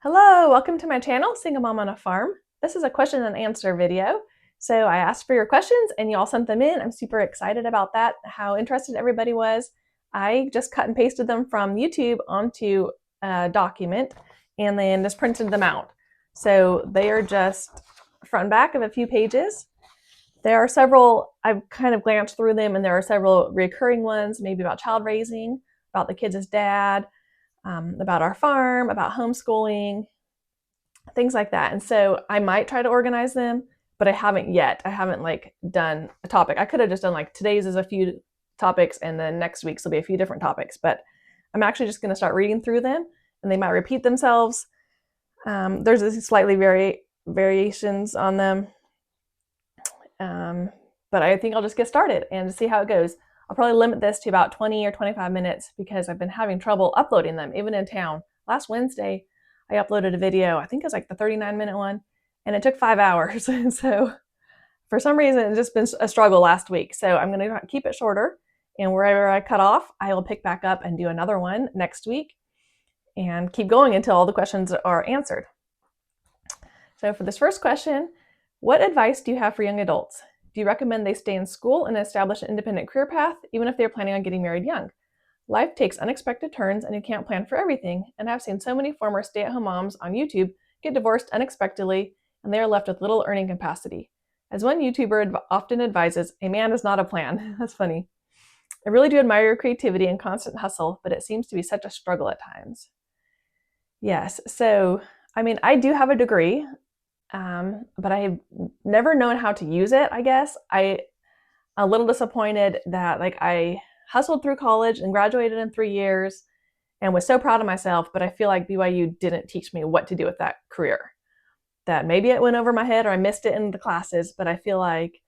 Hello, welcome to my channel, Single Mom on a Farm. This is a question and answer video. So I asked for your questions and you all sent them in. I'm super excited about that, how interested everybody was. I just cut and pasted them from YouTube onto a document and then just printed them out. So they are just front and back of a few pages. There are several, I've kind of glanced through them, and there are several recurring ones, maybe about child raising, about the kids as dad, about our farm, about homeschooling, things like that. And so I might try to organize them, but I haven't yet. I haven't done a topic. I could have just done today's is a few topics and then next week's will be a few different topics, but I'm actually just going to start reading through them and they might repeat themselves. There's slightly variations on them. But I think I'll just get started and see how it goes. I'll probably limit this to about 20 or 25 minutes because I've been having trouble uploading them, even in town. Last Wednesday, I uploaded a video, I think it was the 39-minute one, and it took 5 hours. So for some reason, it's just been a struggle last week. So I'm going to keep it shorter, and wherever I cut off, I will pick back up and do another one next week and keep going until all the questions are answered. So for this first question, what advice do you have for young adults? Do you recommend they stay in school and establish an independent career path, even if they're planning on getting married young? Life takes unexpected turns and you can't plan for everything, and I've seen so many former stay-at-home moms on YouTube get divorced unexpectedly and they are left with little earning capacity. As one YouTuber often advises, a man is not a plan. That's funny. I really do admire your creativity and constant hustle, but it seems to be such a struggle at times. Yes, so I do have a degree, but I've never known how to use it, I guess. I'm a little disappointed that I hustled through college and graduated in 3 years and was so proud of myself, but I feel like BYU didn't teach me what to do with that career. That maybe it went over my head or I missed it in the classes, but I feel like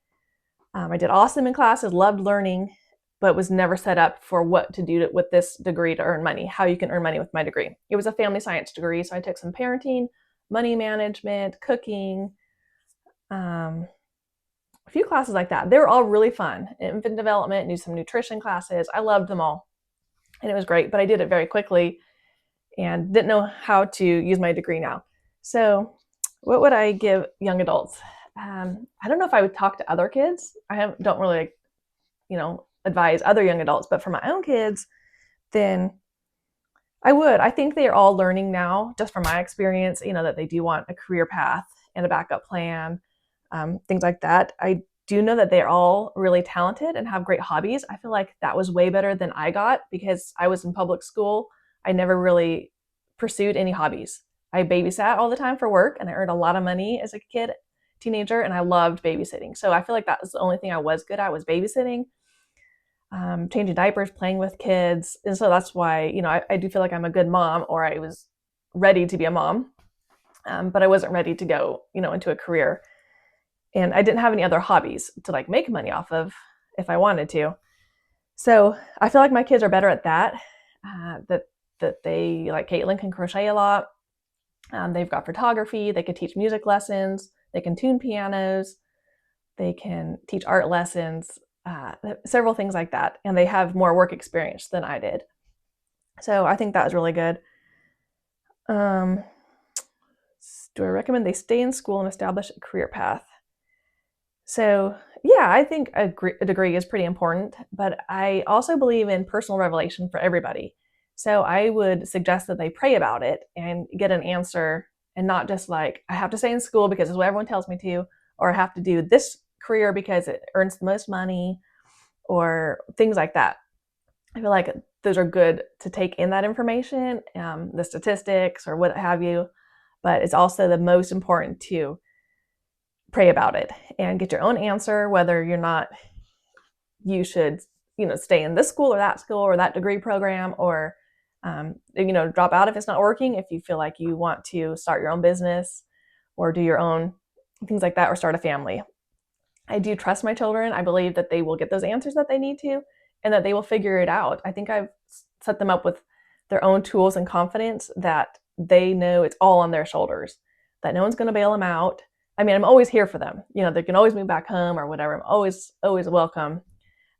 I did awesome in classes, loved learning, but was never set up for what to do with this degree to earn money, how you can earn money with my degree. It was a family science degree, so I took some parenting, money management, cooking, a few classes like that. They were all really fun. Infant development, knew some nutrition classes. I loved them all. And it was great, but I did it very quickly and didn't know how to use my degree now. So what would I give young adults? I don't know if I would talk to other kids. Don't really, advise other young adults, but for my own kids, then I would. I think they are all learning now, just from my experience, that they do want a career path and a backup plan, things like that. I do know that they're all really talented and have great hobbies. I feel like that was way better than I got because I was in public school. I never really pursued any hobbies. I babysat all the time for work and I earned a lot of money as a teenager, and I loved babysitting. So I feel like that was the only thing I was good at, was babysitting, changing diapers, playing with kids. And so that's why, I do feel like I'm a good mom, or I was ready to be a mom, but I wasn't ready to go, into a career. And I didn't have any other hobbies to make money off of if I wanted to. So I feel like my kids are better at that, that they, like Caitlin, can crochet a lot. They've got photography. They can teach music lessons. They can tune pianos. They can teach art lessons, several things like that. And they have more work experience than I did. So I think that was really good. Do I recommend they stay in school and establish a career path? So yeah, I think a degree is pretty important, but I also believe in personal revelation for everybody. So I would suggest that they pray about it and get an answer, and not just I have to stay in school because it's what everyone tells me to, or I have to do this career because it earns the most money, or things like that. I feel like those are good to take in that information, the statistics or what have you, but it's also the most important to pray about it and get your own answer, whether you should, stay in this school or that degree program, or, drop out if it's not working, if you feel like you want to start your own business or do your own things like that, or start a family. I do trust my children. I believe that they will get those answers that they need to, and that they will figure it out. I think I've set them up with their own tools and confidence that they know it's all on their shoulders, that no one's going to bail them out. I'm always here for them. They can always move back home or whatever. I'm always welcome.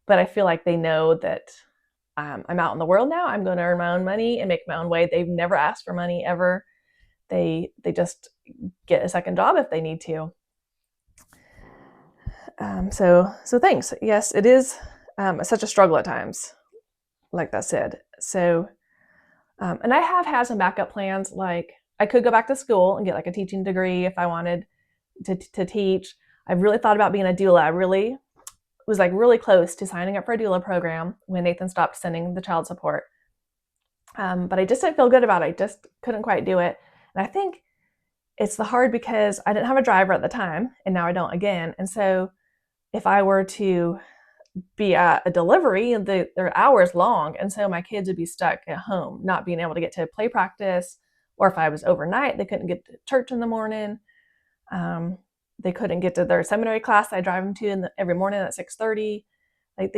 But I feel like they know that I'm out in the world now. I'm going to earn my own money and make my own way. They've never asked for money ever. They just get a second job if they need to. So thanks. Yes, it is such a struggle at times, like that said. So, and I have had some backup plans. Like I could go back to school and get like a teaching degree if I wanted to teach. I've really thought about being a doula. I really was like really close to signing up for a doula program when Nathan stopped sending the child support. But I just didn't feel good about it. I just couldn't quite do it. And I think it's the hard because I didn't have a driver at the time, and now I don't again. And so if I were to be at a delivery, they're hours long, and so my kids would be stuck at home, not being able to get to play practice, or if I was overnight, they couldn't get to church in the morning. They couldn't get to their seminary class I drive them to every morning at 6:30. Like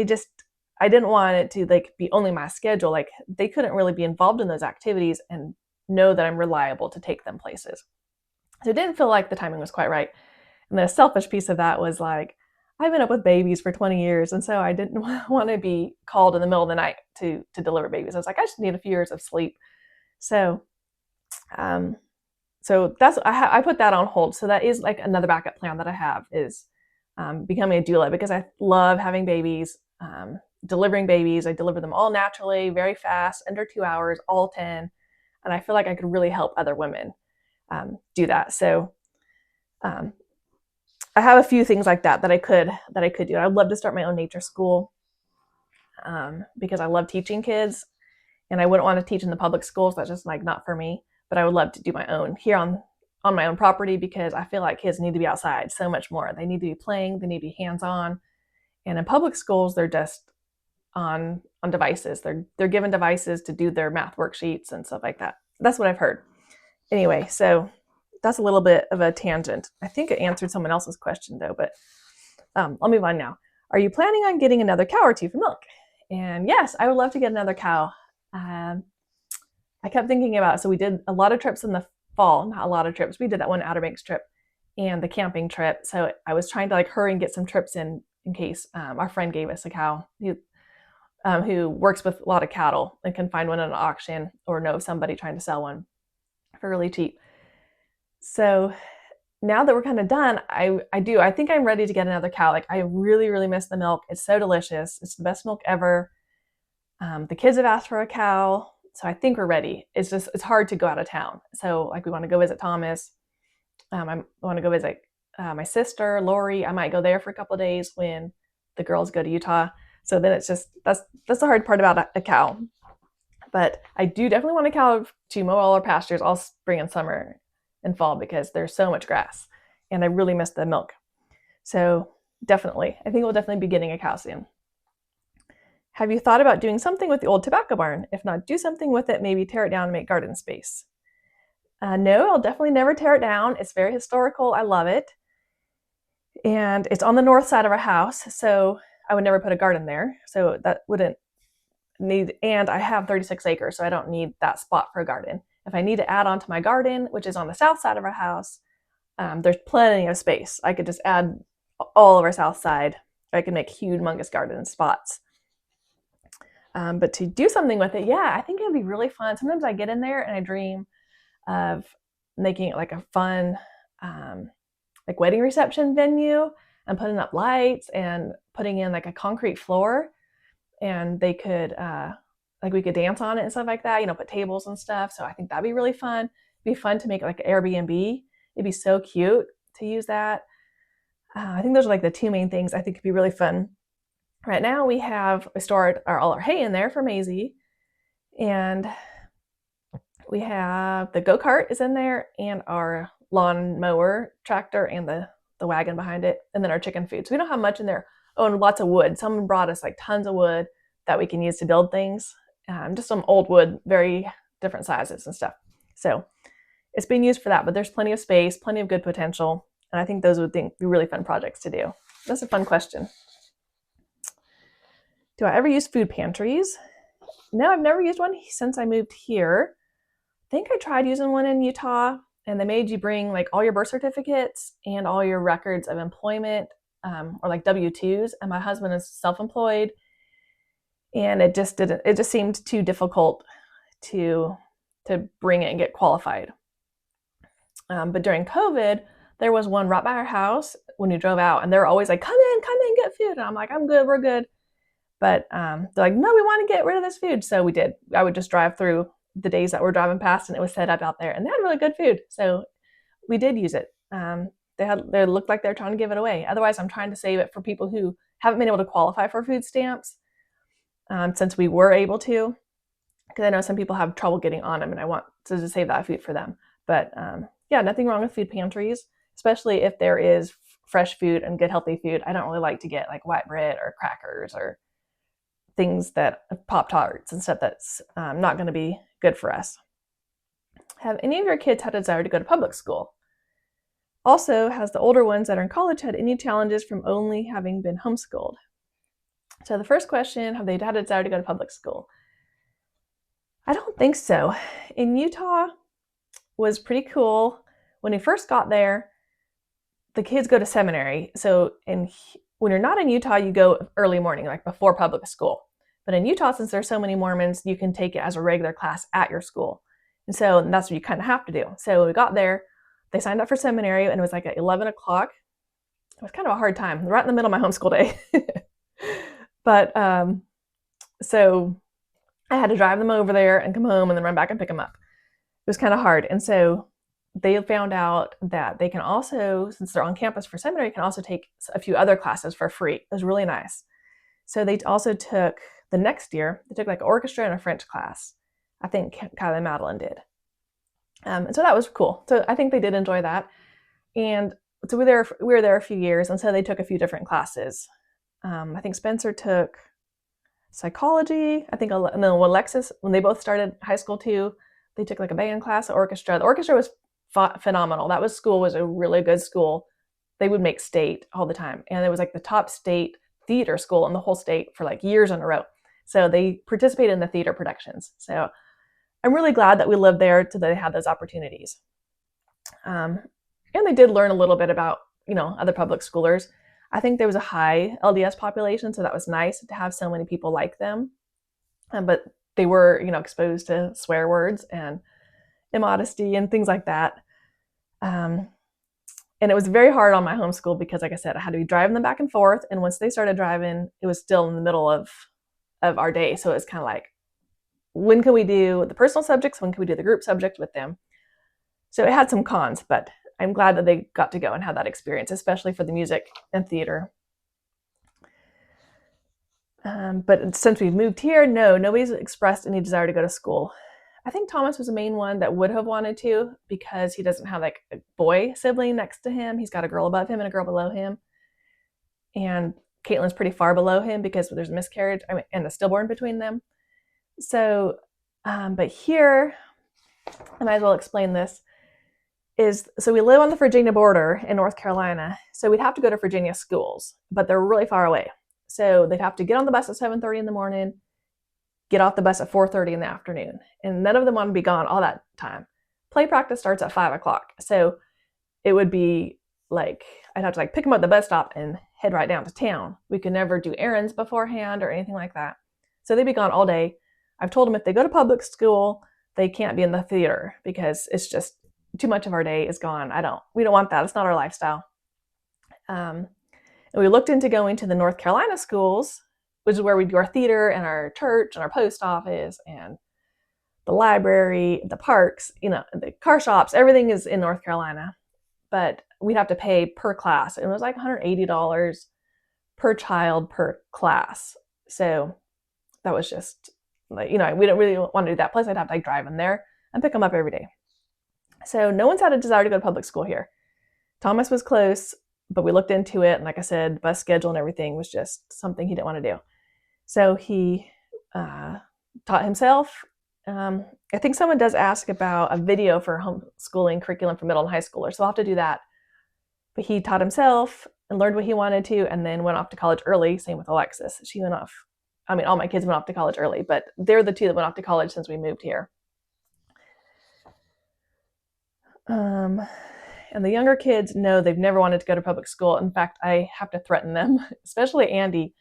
I didn't want it to like be only my schedule. Like they couldn't really be involved in those activities and know that I'm reliable to take them places. So it didn't feel like the timing was quite right. And the selfish piece of that was like, I've been up with babies for 20 years, and so I didn't want to be called in the middle of the night to deliver babies. I was like, I just need a few years of sleep. So, so that's I put that on hold. So that is like another backup plan that I have is becoming a doula, because I love having babies, delivering babies. I deliver them all naturally, very fast, under 2 hours, all 10, and I feel like I could really help other women do that. So I have a few things like that I could do. I'd love to start my own nature school because I love teaching kids, and I wouldn't want to teach in the public schools. That's just like not for me. But I would love to do my own here on my own property, because I feel like kids need to be outside so much more. They need to be playing. They need to be hands-on. And in public schools, they're just on devices. They're given devices to do their math worksheets and stuff like that. That's what I've heard. Anyway, so that's a little bit of a tangent. I think it answered someone else's question though, but I'll move on now. Are you planning on getting another cow or two for milk? And yes, I would love to get another cow. I kept thinking about it. So we did a lot of trips in the fall, not a lot of trips. We did that one Outer Banks trip and the camping trip. So I was trying to like hurry and get some trips in case our friend gave us a cow who works with a lot of cattle and can find one at an auction or know somebody trying to sell one for really cheap. So now that we're kind of done, I think I'm ready to get another cow. Like I really, really miss the milk. It's so delicious. It's the best milk ever. The kids have asked for a cow, so I think we're ready. It's hard to go out of town. So like we want to go visit Thomas. I want to go visit my sister, Lori. I might go there for a couple of days when the girls go to Utah. So then it's just, that's the hard part about a cow. But I do definitely want a cow to mow all our pastures all spring and summer and fall, because there's so much grass and I really miss the milk. So definitely, I think we'll definitely be getting a cow soon. Have you thought about doing something with the old tobacco barn? If not, do something with it, maybe tear it down and make garden space. No, I'll definitely never tear it down. It's very historical. I love it. And it's on the north side of our house, so I would never put a garden there. So that wouldn't need, and I have 36 acres, so I don't need that spot for a garden. If I need to add on to my garden, which is on the south side of our house, there's plenty of space. I could just add all of our south side. I could make humongous garden spots. But to do something with it, yeah, I think it'd be really fun. Sometimes I get in there and I dream of making it like a fun, like wedding reception venue, and putting up lights and putting in like a concrete floor, and they could, like we could dance on it and stuff like that, you know, put tables and stuff. So I think that'd be really fun. It'd be fun to make like an Airbnb. It'd be so cute to use that. I think those are like the two main things I think could be really fun. Right now we stored all our hay in there for Maisie, and we have the go-kart is in there, and our lawn mower tractor, and the wagon behind it, and then our chicken food. So we don't have much in there. Oh, and lots of wood. Someone brought us like tons of wood that we can use to build things. Just some old wood, very different sizes and stuff. So it's being used for that, but there's plenty of space, plenty of good potential. And I think those would be really fun projects to do. That's a fun question. Do I ever use food pantries? No, I've never used one since I moved here. I think I tried using one in Utah, and they made you bring like all your birth certificates and all your records of employment, or like W-2s. And my husband is self-employed, and it just seemed too difficult to bring it and get qualified. But during COVID, there was one right by our house when we drove out, and they were always like, come in, get food. And I'm like, I'm good, we're good. But they're like, no, we want to get rid of this food. So we did. I would just drive through the days that we're driving past, and it was set up out there, and they had really good food. So we did use it. They looked like they're trying to give it away. Otherwise, I'm trying to save it for people who haven't been able to qualify for food stamps since we were able to, because I know some people have trouble getting on them, and I want to save that food for them. But yeah, nothing wrong with food pantries, especially if there is fresh food and good healthy food. I don't really like to get like white bread or crackers or things that Pop-Tarts and stuff that's not going to be good for us. Have any of your kids had a desire to go to public school? Also, has the older ones that are in college had any challenges from only having been homeschooled? So the first question, have they had a desire to go to public school? I don't think so. In Utah was pretty cool. When we first got there, the kids go to seminary. So when you're not in Utah, you go early morning, like before public school. But in Utah, since there's so many Mormons, you can take it as a regular class at your school. And so that's what you kind of have to do. So we got there, they signed up for seminary, and it was like at 11 o'clock. It was kind of a hard time, right in the middle of my homeschool day. But so I had to drive them over there and come home and then run back and pick them up. It was kind of hard. And so they found out that they can also, since they're on campus for seminary, can also take a few other classes for free. It was really nice. So they also took, the next year, they took like orchestra and a French class. I think Kylie and Madeline did. And so that was cool. So I think they did enjoy that. And so we were there a few years, and so they took a few different classes. I think Spencer took psychology. I think, and then Alexis, when they both started high school too, they took like a band class, orchestra. The orchestra was phenomenal. That school was a really good school. They would make state all the time, and it was like the top state theater school in the whole state for like years in a row. So they participated in the theater productions. So I'm really glad that we lived there so that they had those opportunities. And they did learn a little bit about, other public schoolers. I think there was a high LDS population, so that was nice to have so many people like them. But they were, exposed to swear words and immodesty and things like that. And it was very hard on my homeschool because, like I said, I had to be driving them back and forth. And once they started driving, it was still in the middle of our day. So it was kind of like, when can we do the personal subjects? When can we do the group subject with them? So it had some cons, but I'm glad that they got to go and have that experience, especially for the music and theater. But since we've moved here, nobody's expressed any desire to go to school. I think Thomas was the main one that would have wanted to, because he doesn't have like a boy sibling next to him. He's got a girl above him and a girl below him. And Caitlin's pretty far below him because there's a miscarriage and a stillborn between them. So, but here, I might as well explain this, so we live on the Virginia border in North Carolina. So we'd have to go to Virginia schools, but they're really far away. So they'd have to get on the bus at 7:30 in the morning, get off the bus at 4:30 in the afternoon. And none of them want to be gone all that time. Play practice starts at 5 o'clock. So it would be like, I'd have to pick them up at the bus stop and head right down to town. We could never do errands beforehand or anything like that. So they'd be gone all day. I've told them if they go to public school, they can't be in the theater because it's just too much of our day is gone. We don't want that. It's not our lifestyle. And we looked into going to the North Carolina schools, which is where we do our theater and our church and our post office and the library, the parks, the car shops, everything is in North Carolina. But we'd have to pay per class. It was like $180 per child per class. So that was just we don't really want to do that. Plus I'd have to drive in there and pick them up every day. So no one's had a desire to go to public school here. Thomas was close, but we looked into it. And like I said, the bus schedule and everything was just something he didn't want to do. So he taught himself. I think someone does ask about a video for homeschooling curriculum for middle and high schoolers. So I'll have to do that. But he taught himself and learned what he wanted to, and then went off to college early. Same with Alexis. She went off. All my kids went off to college early, but they're the two that went off to college since we moved here. And the younger kids, no, they've never wanted to go to public school. In fact, I have to threaten them, especially Andy.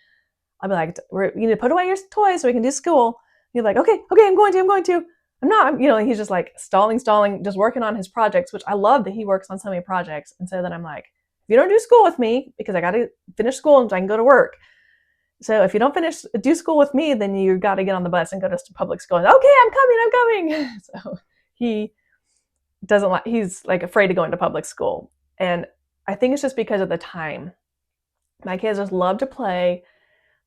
I'll be like, you need to put away your toys so we can do school. You're like, okay, I'm going to. I'm not, he's just like stalling, just working on his projects, which I love that he works on so many projects. And so then I'm like, if you don't do school with me, because I got to finish school and I can go to work. So if you don't do school with me, then you got to get on the bus and go to public school. And, okay, I'm coming. So he he's like afraid to go into public school. And I think it's just because of the time. My kids just love to play.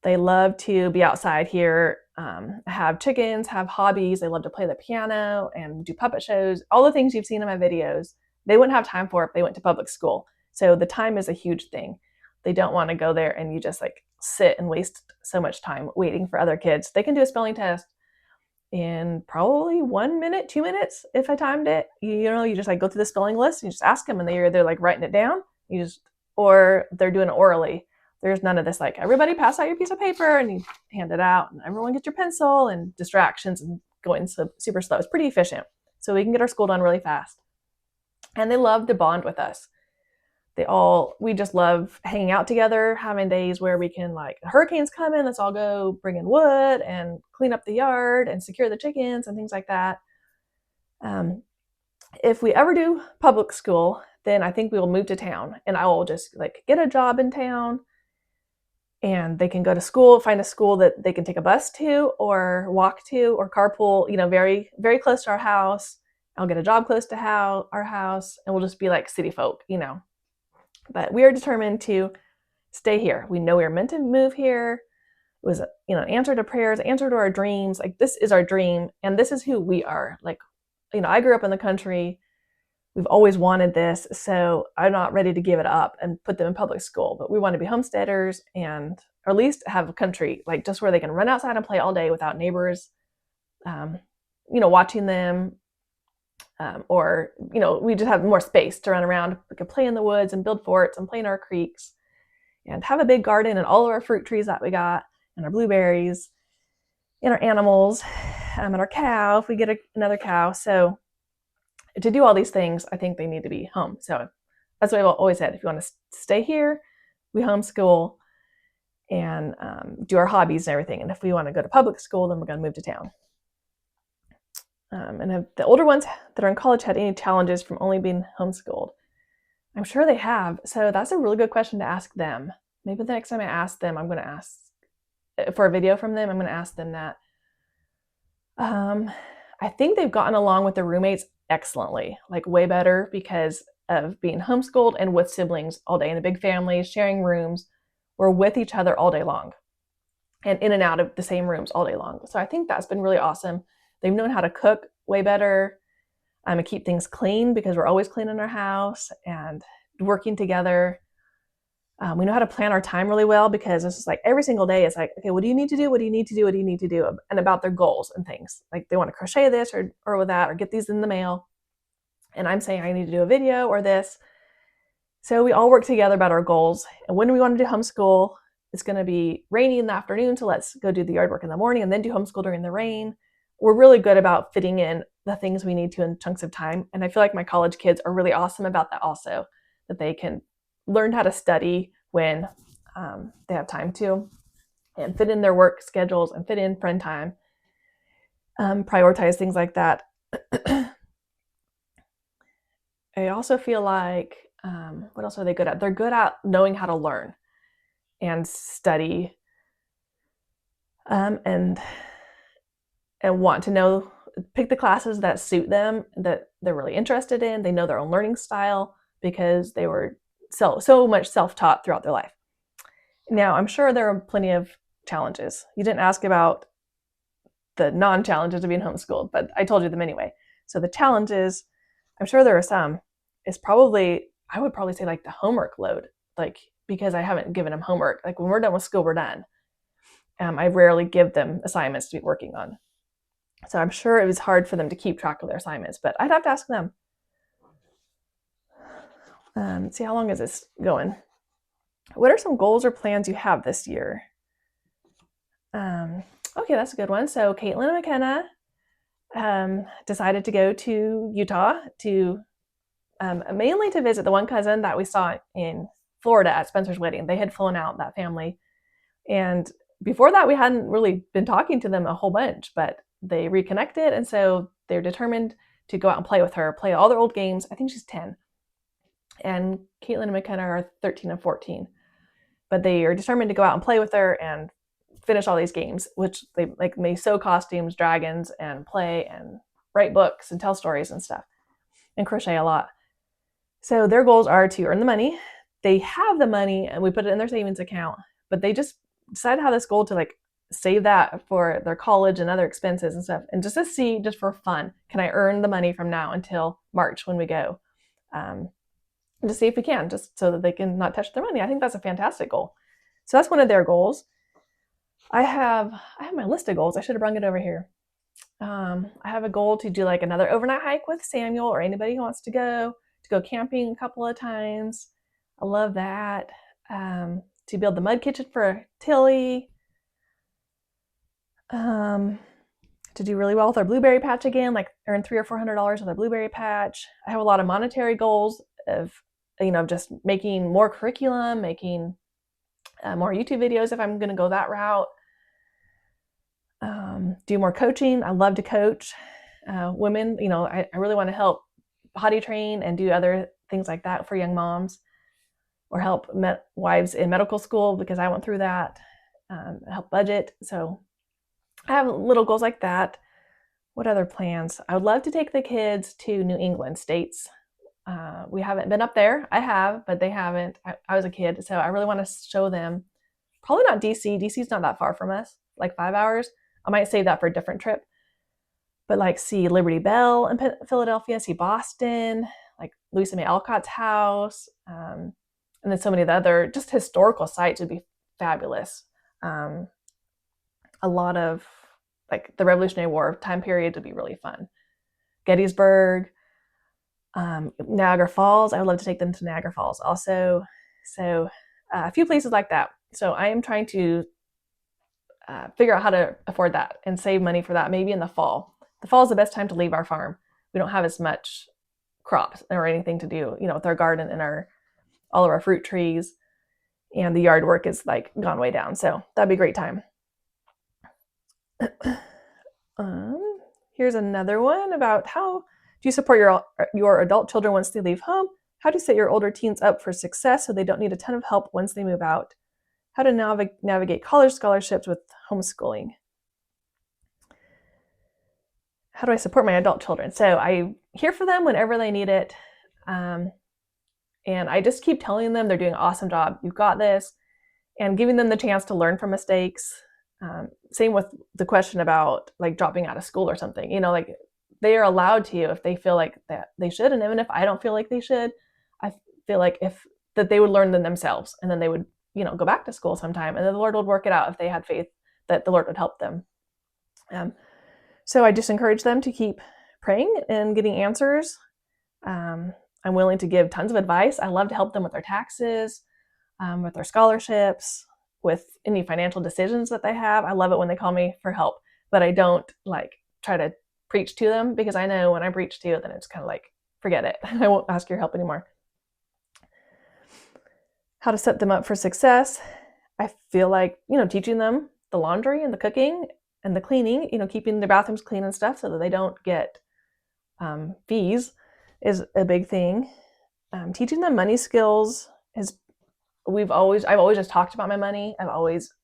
They love to be outside here, have chickens, have hobbies. They love to play the piano and do puppet shows, all the things you've seen in my videos. They wouldn't have time for if they went to public school. So the time is a huge thing. They don't want to go there and you just like sit and waste so much time waiting for other kids. They can do a spelling test in probably 1 minute, 2 minutes if I timed it. You just like go through the spelling list and you just ask them and they're like writing it down. Or they're doing it orally. There's none of this like, everybody pass out your piece of paper and you hand it out and everyone get your pencil and distractions and going super slow. It's pretty efficient. So we can get our school done really fast. And they love to bond with us. We just love hanging out together, having days where we can like, hurricanes come in, let's all go bring in wood and clean up the yard and secure the chickens and things like that. If we ever do public school, then I think we will move to town and I will just like get a job in town and they can go to school, find a school that they can take a bus to or walk to or carpool, very, very close to our house. I'll get a job close to our house and we'll just be like city folk, But we are determined to stay here. We know we are meant to move here. It was, answer to prayers, answer to our dreams. Like this is our dream and this is who we are. Like, I grew up in the country. We've always wanted this, so I'm not ready to give it up and put them in public school, but we want to be homesteaders or at least have a country, like just where they can run outside and play all day without neighbors, watching them, or, we just have more space to run around. We can play in the woods and build forts and play in our creeks and have a big garden and all of our fruit trees that we got and our blueberries and our animals and our cow, if we get another cow. So to do all these things, I think they need to be home. So that's what I've always said. If you want to stay here, we homeschool and do our hobbies and everything. And if we want to go to public school, then we're going to move to town. And have the older ones that are in college had any challenges from only being homeschooled? I'm sure they have. So that's a really good question to ask them. Maybe the next time I ask them, I'm going to ask for a video from them. I'm going to ask them that. I think they've gotten along with their roommates excellently, like way better because of being homeschooled and with siblings all day in a big family, sharing rooms. We're with each other all day long and in and out of the same rooms all day long. So I think that's been really awesome. They've known how to cook way better and keep things clean because we're always cleaning our house and working together. We know how to plan our time really well because it's just like every single day it's like, okay, what do you need to do? What do you need to do? What do you need to do? And about their goals and things. Like they want to crochet this or with that or get these in the mail. And I'm saying I need to do a video or this. So we all work together about our goals. And when we want to do homeschool, it's going to be rainy in the afternoon. So let's go do the yard work in the morning and then do homeschool during the rain. We're really good about fitting in the things we need to in chunks of time. And I feel like my college kids are really awesome about that also, that they can learn how to study when they have time to and fit in their work schedules and fit in friend time, prioritize things like that. I also feel like, what else are they good at? They're good at knowing how to learn and study and want to pick the classes that suit them, that they're really interested in. They know their own learning style because they were so much self-taught throughout their life. Now, I'm sure there are plenty of challenges. You didn't ask about the non-challenges of being homeschooled, but I told you them anyway. So the challenges, I'm sure there are some. I would probably say like the homework load, like because I haven't given them homework. Like when we're done with school, we're done. I rarely give them assignments to be working on. So I'm sure it was hard for them to keep track of their assignments, but I'd have to ask them. See, how long is this going? What are some goals or plans you have this year? Okay, that's a good one. So Caitlin and McKenna decided to go to Utah to mainly to visit the one cousin that we saw in Florida at Spencer's wedding. They had flown out, that family. And before that, we hadn't really been talking to them a whole bunch, but they reconnected. And so they're determined to go out and play with her, play all their old games. I think she's 10. And Caitlin and McKenna are 13 and 14. But they are determined to go out and play with her and finish all these games, which they sew costumes, dragons, and play and write books and tell stories and stuff, and crochet a lot. So their goals are to earn the money. They have the money and we put it in their savings account, but they just decided to have this goal to save that for their college and other expenses and stuff. And just to see, just for fun, can I earn the money from now until March when we go? To see if we can, just so that they can not touch their money. I think that's a fantastic goal. So that's one of their goals. I have my list of goals. I should have brought it over here. I have a goal to do another overnight hike with Samuel or anybody who wants to go camping a couple of times. I love that. To build the mud kitchen for Tilly. To do really well with our blueberry patch again, earn $300 or $400 with our blueberry patch. I have a lot of monetary goals of just making more curriculum, making more YouTube videos if I'm going to go that route. Do more coaching. I love to coach women. I really want to help potty train and do other things like that for young moms, or help wives in medical school because I went through that. Help budget. So I have little goals like that. What other plans? I would love to take the kids to New England states. We haven't been up there. I have, but they haven't. I was a kid, so I really want to show them. Probably not DC. DC's not that far from us, 5 hours. I might save that for a different trip. But see Liberty Bell in Philadelphia, see Boston, Louisa May Alcott's house, and then so many of the other just historical sites would be fabulous. A lot of the Revolutionary War time period would be really fun. Gettysburg, Niagara Falls. I would love to take them to Niagara Falls also. So a few places like that. So I am trying to figure out how to afford that and save money for that, maybe in the fall. The fall is the best time to leave our farm. We don't have as much crops or anything to do, with our garden and all of our fruit trees, and the yard work is gone way down. So that'd be a great time. Here's another one about how do you support your adult children once they leave home? How do you set your older teens up for success so they don't need a ton of help once they move out? How to navigate college scholarships with homeschooling? How do I support my adult children? So I'm here for them whenever they need it. And I just keep telling them they're doing an awesome job. You've got this. And giving them the chance to learn from mistakes. Same with the question about dropping out of school or something. They are allowed to if they feel that they should. And even if I don't feel like they should, I feel that they would learn them themselves, and then they would go back to school sometime, and then the Lord would work it out if they had faith that the Lord would help them. So I just encourage them to keep praying and getting answers. I'm willing to give tons of advice. I love to help them with their taxes, with their scholarships, with any financial decisions that they have. I love it when they call me for help, but I don't try to preach to them, because I know when I preach to you, then it's kind of forget it. I won't ask your help anymore. How to set them up for success. I feel teaching them the laundry and the cooking and the cleaning, keeping their bathrooms clean and stuff so that they don't get fees is a big thing. Teaching them money skills is, I've always just talked about my money. I'm always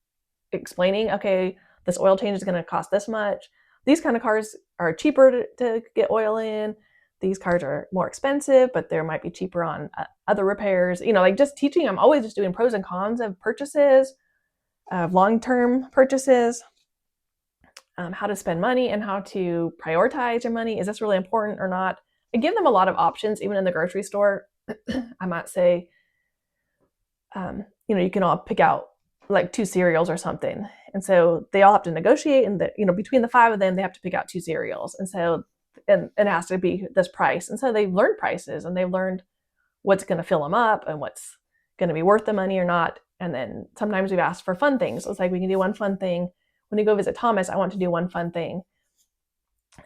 explaining, okay, this oil change is going to cost this much. These kind of cars are cheaper to get oil in. These cars are more expensive, but there might be cheaper on other repairs. Just teaching. I'm always just doing pros and cons of purchases, of long-term purchases, how to spend money and how to prioritize your money. Is this really important or not? I give them a lot of options, even in the grocery store. I might say, you can all pick out 2 cereals or something. And so they all have to negotiate, and between the 5 of them, they have to pick out 2 cereals. And so, and it has to be this price. And so they've learned prices, and they've learned what's going to fill them up and what's going to be worth the money or not. And then sometimes we've asked for fun things. It's we can do one fun thing. When you go visit Thomas, I want to do one fun thing.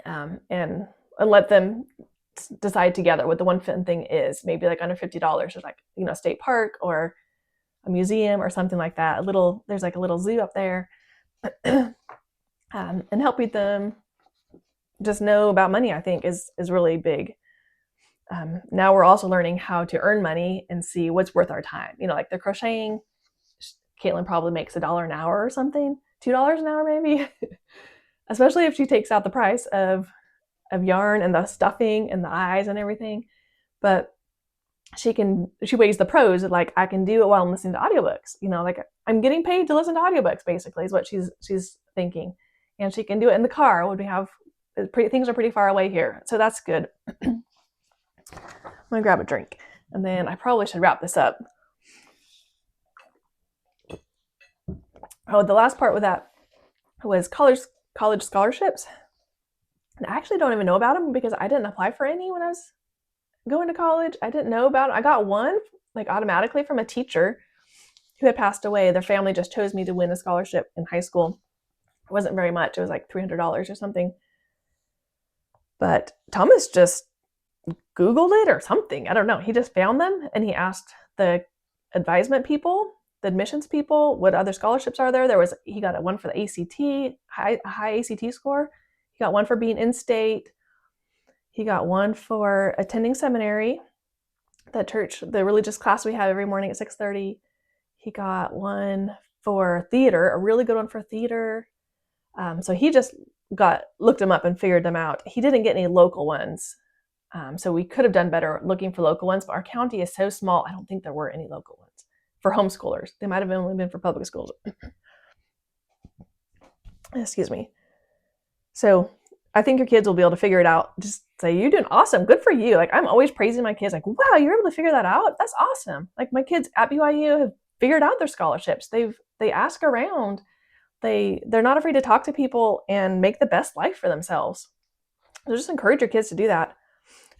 And let them decide together what the one fun thing is. Maybe under $50, or state park or a museum or something like that. There's a little zoo up there. And helping them just know about money, I think, is really big. Now we're also learning how to earn money and see what's worth our time. Like the crocheting, Caitlin probably makes $1 an hour or something, $2 an hour maybe, especially if she takes out the price of yarn and the stuffing and the eyes and everything. But she weighs the pros of like, I can do it while I'm listening to audiobooks. Like I'm getting paid to listen to audiobooks, basically, is what she's thinking. And she can do it in the car when we have things are pretty far away here. So that's good. I'm gonna grab a drink, and then I probably should wrap this up. Oh, the last part with that was college scholarships. And I actually don't even know about them because I didn't apply for any when I was going to college. I didn't know about them. I got one like automatically from a teacher who had passed away. Their family just chose me to win a scholarship in high school. It wasn't very much. It was like $300 or something. But Thomas just Googled it or something. I don't know. He just found them and he asked the advisement people, the admissions people, what other scholarships are there. He got one for the ACT, high ACT score. He got one for being in state. He got one for attending seminary, the church, the religious class we have every morning at 6:30. He got one for theater, a really good one for theater. So he just looked them up and figured them out. He didn't get any local ones. So we could have done better looking for local ones, but our county is so small, I don't think there were any local ones for homeschoolers. They might have only been for public schools. Excuse me. So I think your kids will be able to figure it out. Just say, you're doing awesome. Good for you. Like I'm always praising my kids. Like, wow, you're able to figure that out. That's awesome. Like my kids at BYU have figured out their scholarships. They ask around. They're not afraid to talk to people and make the best life for themselves. So just encourage your kids to do that.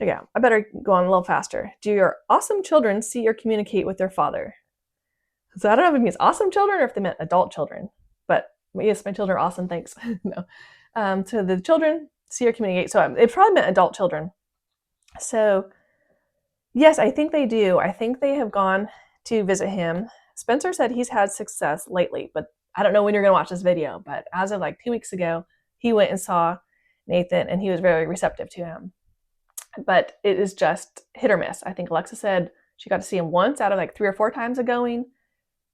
Okay, I better go on a little faster. Do your awesome children see or communicate with their father? So I don't know if it means awesome children or if they meant adult children. But yes, my children are awesome. Thanks. No. So the children see or communicate. So it probably meant adult children. So yes, I think they do. I think they have gone to visit him. Spencer said he's had success lately, but I don't know when you're going to watch this video. But as of like 2 weeks ago, he went and saw Nathan and he was very receptive to him. But it is just hit or miss. I think Alexa said she got to see him once out of like 3 or 4 times of going.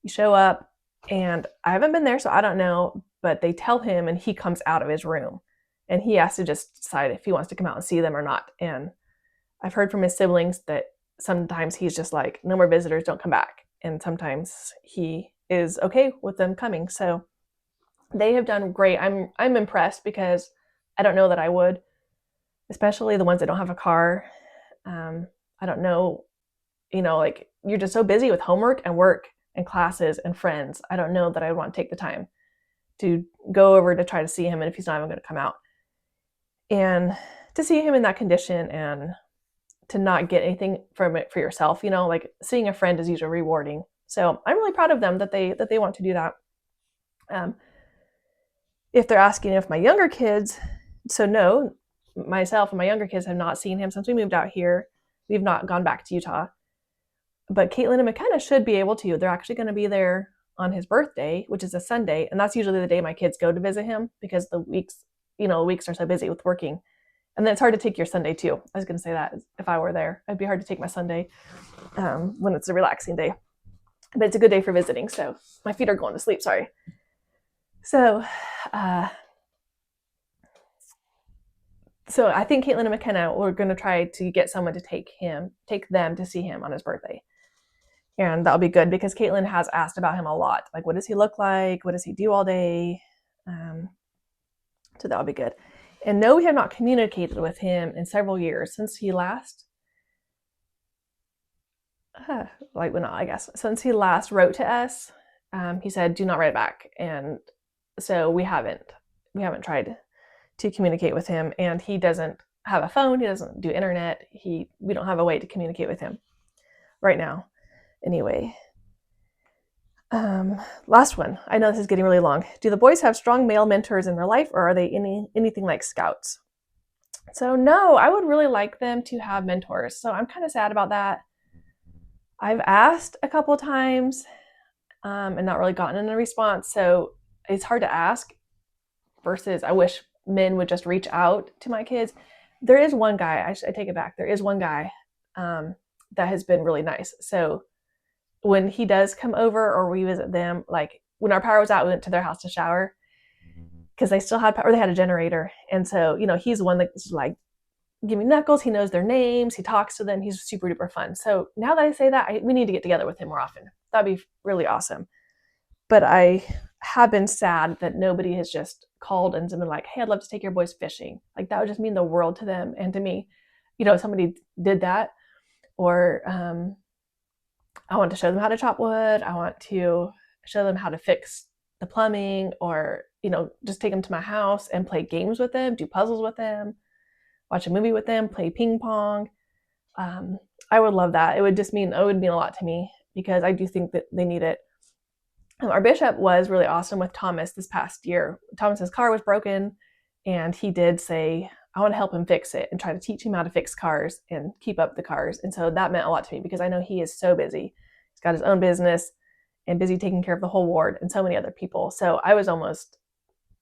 You show up, and I haven't been there, so I don't know, but they tell him and he comes out of his room and he has to just decide if he wants to come out and see them or not. And I've heard from his siblings that sometimes he's just like, no more visitors, don't come back. And sometimes he is okay with them coming. So they have done great. I'm impressed because I don't know that I would, especially the ones that don't have a car. I don't know, like you're just so busy with homework and work and classes and friends. I don't know that I would want to take the time to go over to try to see him, and if he's not even going to come out. And to see him in that condition and to not get anything from it for yourself, like seeing a friend is usually rewarding. So I'm really proud of them that they want to do that. If they're asking if my younger kids, so no, myself and my younger kids have not seen him since we moved out here. We've not gone back to Utah. But Caitlin and McKenna should be able to. They're actually going to be there on his birthday, which is a Sunday. And that's usually the day my kids go to visit him because the weeks are so busy with working. And then it's hard to take your Sunday too. I was going to say that if I were there, it'd be hard to take my Sunday when it's a relaxing day. But it's a good day for visiting. So my feet are going to sleep. Sorry. So I think Caitlin and McKenna, we're going to try to get someone to take them to see him on his birthday. And that'll be good because Caitlin has asked about him a lot. Like, what does he look like? What does he do all day? So that'll be good. And no, we have not communicated with him in several years since he last, since he last wrote to us. He said, do not write back. And so we haven't tried to communicate with him, and he doesn't have a phone. He doesn't do internet. We don't have a way to communicate with him right now. Anyway, last one. I know this is getting really long. Do the boys have strong male mentors in their life, or are they anything like scouts? So no, I would really like them to have mentors. So I'm kind of sad about that. I've asked a couple of times and not really gotten a response. So it's hard to ask versus I wish men would just reach out to my kids. There is one guy, I take it back. There is one guy that has been really nice. So when he does come over or we visit them, like when our power was out, we went to their house to shower because they still had power. They had a generator. And so, he's the one that's like, give me knuckles. He knows their names. He talks to them. He's super duper fun. So now that I say that, we need to get together with him more often. That'd be really awesome. But I have been sad that nobody has just called and been like, hey, I'd love to take your boys fishing. Like that would just mean the world to them and to me. If somebody did that, or I want to show them how to chop wood. I want to show them how to fix the plumbing, or, just take them to my house and play games with them, do puzzles with them, watch a movie with them, play ping pong. I would love that. It would mean a lot to me because I do think that they need it. Our bishop was really awesome with Thomas this past year. Thomas's car was broken, and he did say, I want to help him fix it and try to teach him how to fix cars and keep up the cars. And so that meant a lot to me because I know he is so busy. He's got his own business and busy taking care of the whole ward and so many other people. So I was almost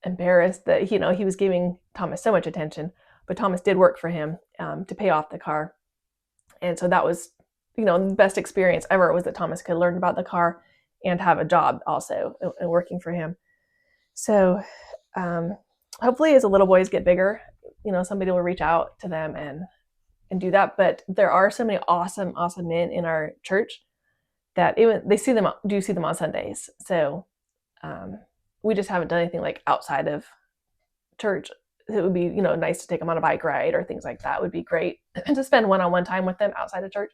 embarrassed that, he was giving Thomas so much attention, but Thomas did work for him to pay off the car. And so that was, the best experience ever was that Thomas could learn about the car and have a job also and working for him. So hopefully as the little boys get bigger, somebody will reach out to them and do that. But there are so many awesome men in our church that they see them on Sundays. So we just haven't done anything like outside of church. It would be, nice to take them on a bike ride or things like that would be great to spend one-on-one time with them outside of church.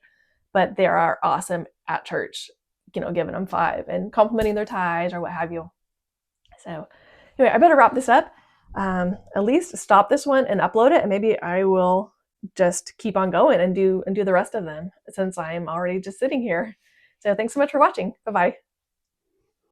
But they are awesome at church, giving them 5 and complimenting their ties or what have you. So anyway, I better wrap this up. At least stop this one and upload it, and maybe I will just keep on going and do the rest of them since I'm already just sitting here. So thanks so much for watching. Bye-bye.